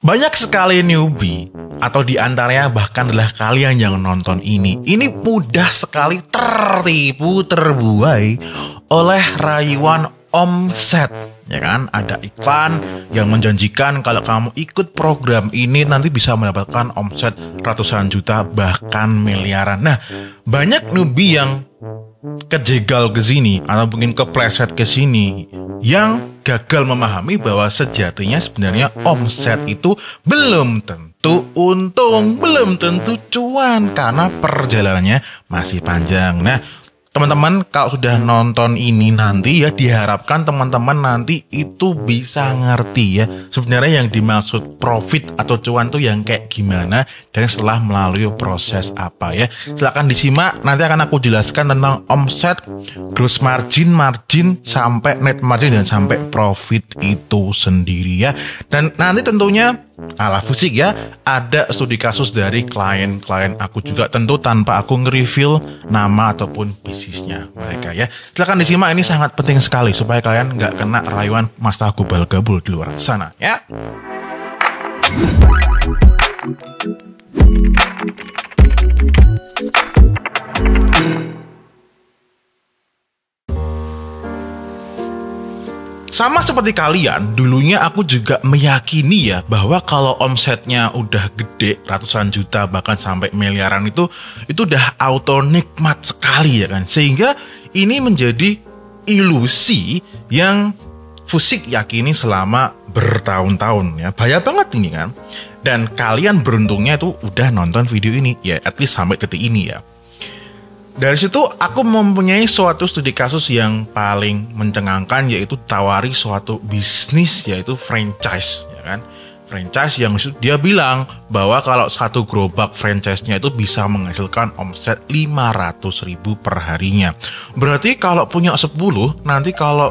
Banyak sekali newbie atau diantaranya bahkan adalah kalian yang nonton ini mudah sekali tertipu terbuai oleh rayuan omset, ya kan? Ada iklan yang menjanjikan kalau kamu ikut program ini nanti bisa mendapatkan omset ratusan juta bahkan miliaran. Nah, banyak newbie yang kejegal ke sini atau mungkin kepleset ke sini yang gagal memahami bahwa sejatinya sebenarnya omset itu belum tentu untung, belum tentu cuan karena perjalanannya masih panjang. Nah, teman-teman kalau sudah nonton ini nanti ya diharapkan teman-teman nanti itu bisa ngerti ya sebenarnya yang dimaksud profit atau cuan tuh yang kayak gimana dan setelah melalui proses apa ya. Silakan disimak, nanti akan aku jelaskan tentang omset, gross margin, margin sampai net margin dan sampai profit itu sendiri ya. Dan nanti tentunya ala fisik ya, ada studi kasus dari klien-klien aku juga tentu tanpa aku nge-reveal nama ataupun bisnisnya mereka ya. Silakan disimak, ini sangat penting sekali supaya kalian nggak kena rayuan mas tahu gabul di luar sana ya. Sama seperti kalian, dulunya aku juga meyakini ya bahwa kalau omsetnya udah gede, ratusan juta bahkan sampai miliaran itu udah auto nikmat sekali ya kan. Sehingga ini menjadi ilusi yang Fusik yakini selama bertahun-tahun ya. Bahaya banget ini kan. Dan kalian beruntungnya itu udah nonton video ini ya, at least sampai detik ini ya. Dari situ aku mempunyai suatu studi kasus yang paling mencengangkan, yaitu tawari suatu bisnis yaitu franchise ya kan. Franchise yang dia bilang bahwa kalau satu gerobak franchise-nya itu bisa menghasilkan omset 500.000 per harinya. Berarti kalau punya 10 nanti kalau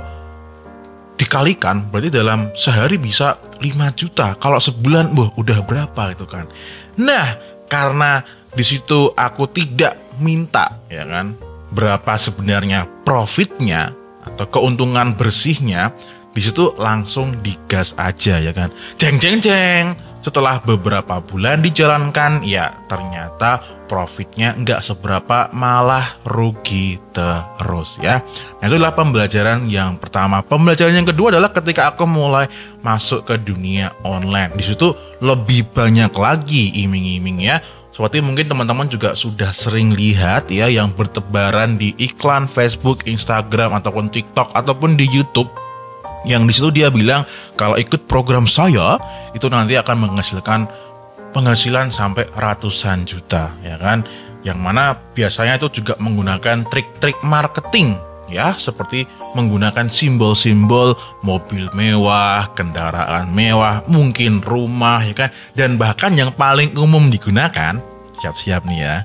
dikalikan berarti dalam sehari bisa 5 juta. Kalau sebulan udah berapa itu kan. Nah, karena di situ aku tidak minta ya kan berapa sebenarnya profitnya atau keuntungan bersihnya, di situ langsung digas aja ya kan. Jeng. Setelah beberapa bulan dijalankan ya ternyata profitnya nggak seberapa, malah rugi terus ya. Nah, itu adalah pembelajaran yang pertama. Pembelajaran yang kedua adalah ketika aku mulai masuk ke dunia online. Di situ lebih banyak lagi iming-iming ya. Seperti mungkin teman-teman juga sudah sering lihat ya yang bertebaran di iklan Facebook, Instagram ataupun TikTok ataupun di YouTube. Yang di situ dia bilang kalau ikut program saya itu nanti akan menghasilkan penghasilan sampai ratusan juta ya kan. Yang mana biasanya itu juga menggunakan trik-trik marketing ya, seperti menggunakan simbol-simbol mobil mewah, kendaraan mewah, mungkin rumah ya kan. Dan bahkan yang paling umum digunakan, siap-siap nih ya,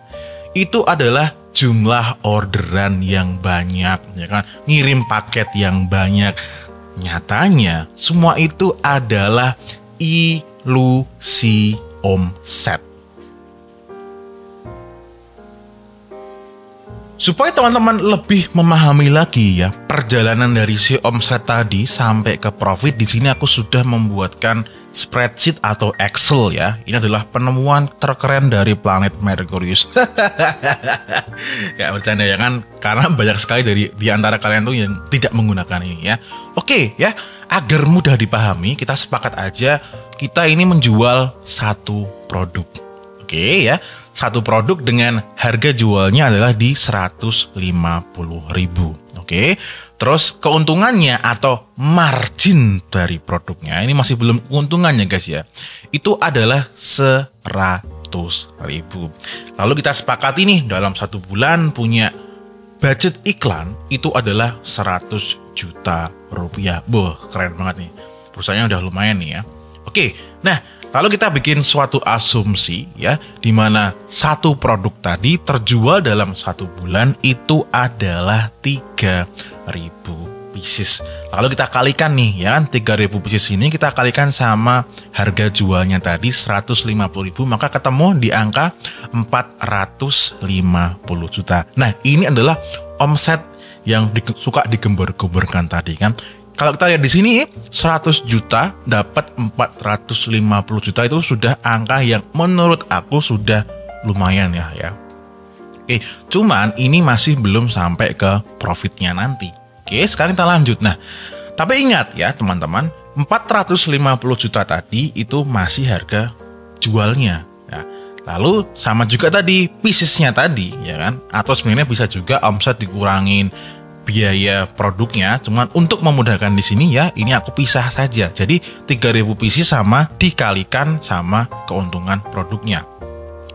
itu adalah jumlah orderan yang banyak ya kan, ngirim paket yang banyak. Nyatanya semua itu adalah ilusi omset. Supaya teman-teman lebih memahami lagi ya perjalanan dari si omset tadi sampai ke profit, di sini aku sudah membuatkan spreadsheet atau Excel ya. Ini adalah penemuan terkeren dari planet Merkurius. Ya bercanda ya kan, karena banyak sekali di antara kalian tuh yang tidak menggunakan ini ya. Oke ya, agar mudah dipahami, kita sepakat aja kita ini menjual satu produk. Oke ya, satu produk dengan harga jualnya adalah di 150.000. Oke, terus keuntungannya atau margin dari produknya, ini masih belum keuntungannya guys ya, itu adalah 100.000. Lalu kita sepakati nih dalam satu bulan punya budget iklan itu adalah 100 juta rupiah. Keren banget nih, perusahaannya udah lumayan nih ya. Oke, nah lalu kita bikin suatu asumsi ya, di mana satu produk tadi terjual dalam satu bulan itu adalah 3.000 pieces. Lalu kita kalikan nih ya kan, 3.000 pieces ini kita kalikan sama harga jualnya tadi 150.000, maka ketemu di angka 450 juta. Nah, ini adalah omset yang suka digembar-gemborkan tadi kan. kalau kita lihat di sini 100 juta dapat 450 juta itu sudah angka yang menurut aku sudah lumayan ya. Oke, cuman ini masih belum sampai ke profitnya nanti. Oke, sekarang kita lanjut. Nah, tapi ingat ya teman-teman, 450 juta tadi itu masih harga jualnya. Ya. Lalu sama juga tadi piecesnya tadi, ya kan? Atau sebenarnya bisa juga omset dikurangin biaya produknya, cuman untuk memudahkan di sini ya, ini aku pisah saja. Jadi 3.000 pieces sama dikalikan sama keuntungan produknya.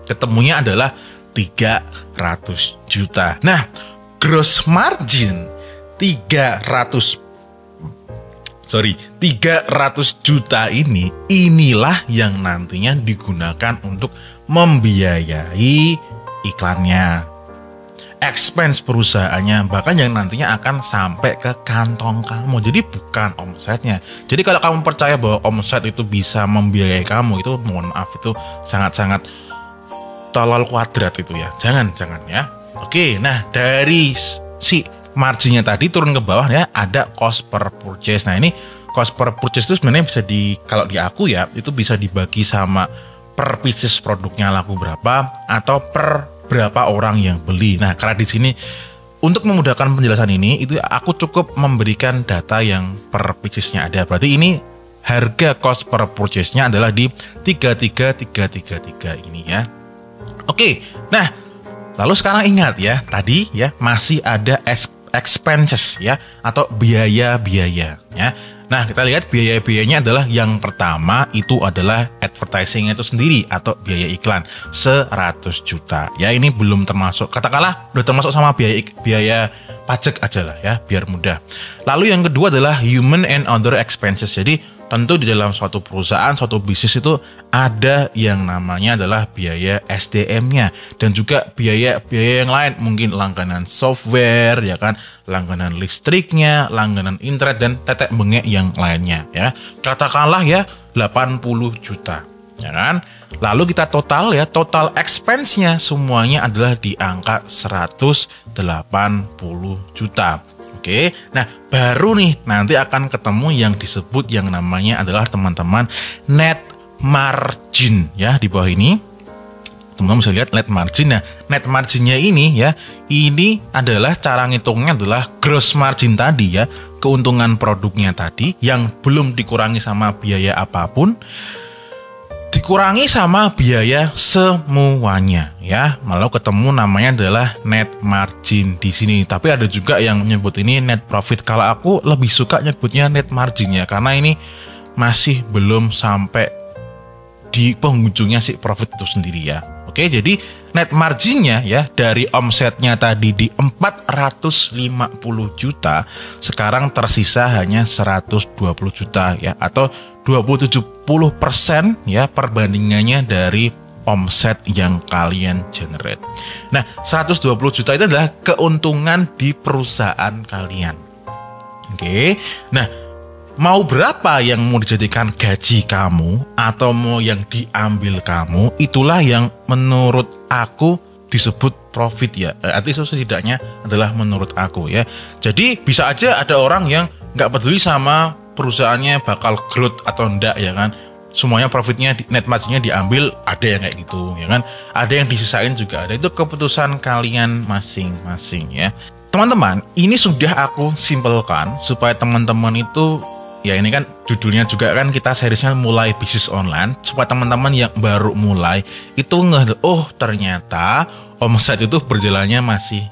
Ketemunya adalah 300 juta. Nah, gross margin 300 juta inilah yang nantinya digunakan untuk membiayai iklannya, expense perusahaannya, bahkan yang nantinya akan sampai ke kantong kamu. Jadi bukan omsetnya. Jadi kalau kamu percaya bahwa omset itu bisa membiayai kamu, itu mohon maaf, itu sangat-sangat tolol kuadrat itu ya. Jangan ya. Oke, nah dari si marginnya tadi turun ke bawah ya, ada cost per purchase. Nah ini cost per purchase itu sebenarnya bisa kalau di aku ya, itu bisa dibagi sama per pieces produknya laku berapa atau per berapa orang yang beli. Nah, karena di sini untuk memudahkan penjelasan ini, itu aku cukup memberikan data yang per piecesnya ada. Berarti ini harga cost per purchase-nya adalah di 33333 ini ya. Oke, nah lalu sekarang ingat ya, tadi ya masih ada expenses ya, atau biaya-biaya ya. Nah, kita lihat biaya-biayanya adalah yang pertama itu adalah advertising itu sendiri atau biaya iklan 100 juta. Ya, ini belum termasuk, katakanlah udah termasuk sama biaya pajak aja lah ya, biar mudah. Lalu yang kedua adalah human and other expenses. Jadi tentu di dalam suatu perusahaan, suatu bisnis itu ada yang namanya adalah biaya SDM-nya dan juga biaya-biaya yang lain, mungkin langganan software ya kan, langganan listriknya, langganan internet dan tetek bengek yang lainnya ya. Katakanlah ya 80 juta. Ya kan? Lalu kita total expense-nya semuanya adalah di angka 180 juta. Oke, nah baru nih nanti akan ketemu yang disebut yang namanya adalah teman-teman net margin ya, di bawah ini. Teman-teman bisa lihat net margin. Nah, net marginnya ini ya, ini adalah cara ngitungnya adalah gross margin tadi ya, keuntungan produknya tadi yang belum dikurangi sama biaya apapun, dikurangi sama biaya semuanya ya, lalu ketemu namanya adalah net margin di sini. Tapi ada juga yang menyebut ini net profit. Kalau aku lebih suka nyebutnya net margin ya, karena ini masih belum sampai di penghujungnya si profit itu sendiri ya. Oke, jadi net marginnya ya dari omsetnya tadi di 450 juta, sekarang tersisa hanya 120 juta ya, atau 27% ya perbandingannya dari omset yang kalian generate. Nah, 120 juta itu adalah keuntungan di perusahaan kalian. Oke, nah mau berapa yang mau dijadikan gaji kamu atau mau yang diambil kamu, itulah yang menurut aku disebut profit ya. Artinya itu setidaknya adalah menurut aku ya. Jadi bisa aja ada orang yang nggak peduli sama perusahaannya bakal growth atau enggak ya kan. Semuanya profitnya, net marginnya diambil, ada yang kayak gitu ya kan. Ada yang disisain juga ada. Itu keputusan kalian masing-masing ya. Teman-teman, ini sudah aku simpelkan supaya teman-teman itu, ya ini kan judulnya juga kan kita seriesnya mulai bisnis online, supaya teman-teman yang baru mulai itu oh ternyata omset itu berjalannya masih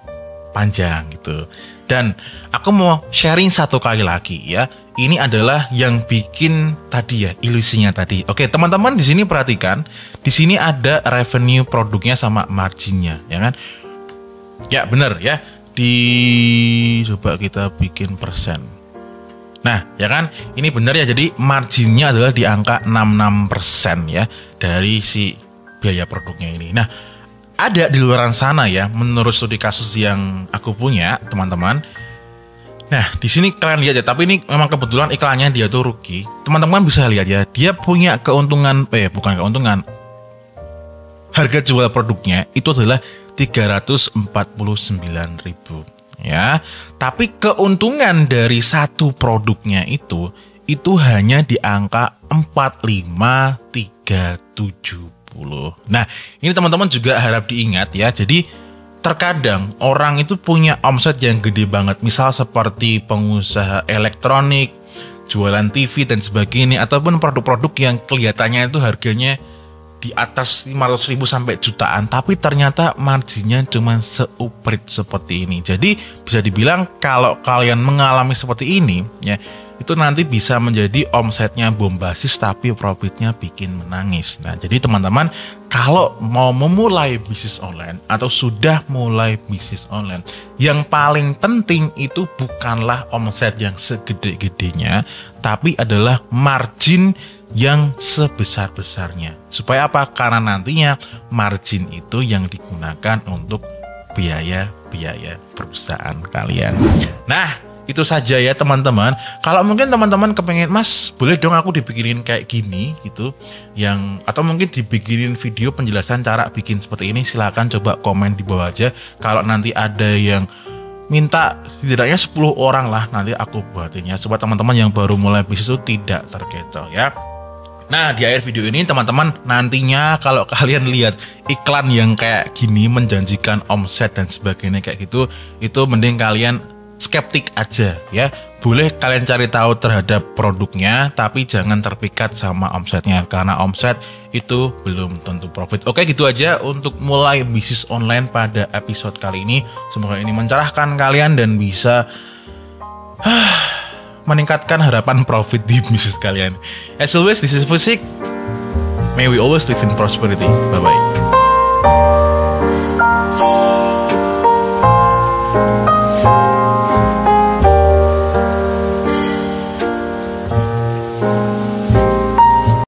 panjang gitu. Dan aku mau sharing satu kali lagi ya. Ini adalah yang bikin tadi ya ilusinya tadi. Oke, teman-teman di sini perhatikan, di sini ada revenue produknya sama marginnya ya kan. Ya benar ya. Coba kita bikin persen. Nah, ya kan, ini benar ya, jadi marginnya adalah di angka 66% ya dari si biaya produknya ini. Nah, ada di luar sana ya, menurut studi kasus yang aku punya, teman-teman. Nah, di sini kalian lihat ya, tapi ini memang kebetulan iklannya dia tuh rugi. Teman-teman bisa lihat ya, dia punya keuntungan, bukan keuntungan. Harga jual produknya itu adalah 349.000. ya. Tapi keuntungan dari satu produknya itu hanya di angka 45.370. Nah, ini teman-teman juga harap diingat ya. Jadi terkadang orang itu punya omset yang gede banget, misal seperti pengusaha elektronik, jualan TV dan sebagainya, ataupun produk-produk yang kelihatannya itu harganya di atas 500.000 sampai jutaan, tapi ternyata marginnya cuma seuprit seperti ini. Jadi bisa dibilang kalau kalian mengalami seperti ini ya, itu nanti bisa menjadi omsetnya bombastis tapi profitnya bikin menangis. Nah, jadi teman-teman kalau mau memulai bisnis online atau sudah mulai bisnis online, yang paling penting itu bukanlah omset yang segede-gedenya, tapi adalah margin yang sebesar-besarnya. Supaya apa? Karena nantinya margin itu yang digunakan untuk biaya-biaya perusahaan kalian. Nah, itu saja ya teman-teman. Kalau mungkin teman-teman kepengen, Mas, boleh dong aku dibikinin kayak gini gitu, atau mungkin dibikinin video penjelasan cara bikin seperti ini, silakan coba komen di bawah aja. Kalau nanti ada yang minta setidaknya 10 orang lah, nanti aku buatin ya, supaya teman-teman yang baru mulai bisnis itu tidak terkecoh ya. Nah, di akhir video ini teman-teman, nantinya kalau kalian lihat iklan yang kayak gini menjanjikan omset dan sebagainya kayak gitu, itu mending kalian skeptik aja ya. Boleh kalian cari tahu terhadap produknya, tapi jangan terpikat sama omsetnya, karena omset itu belum tentu profit. Oke, gitu aja untuk mulai bisnis online pada episode kali ini. Semoga ini mencerahkan kalian dan bisa meningkatkan harapan profit di bisnis kalian. As always, this is Fusik. May we always live in prosperity. Bye-bye.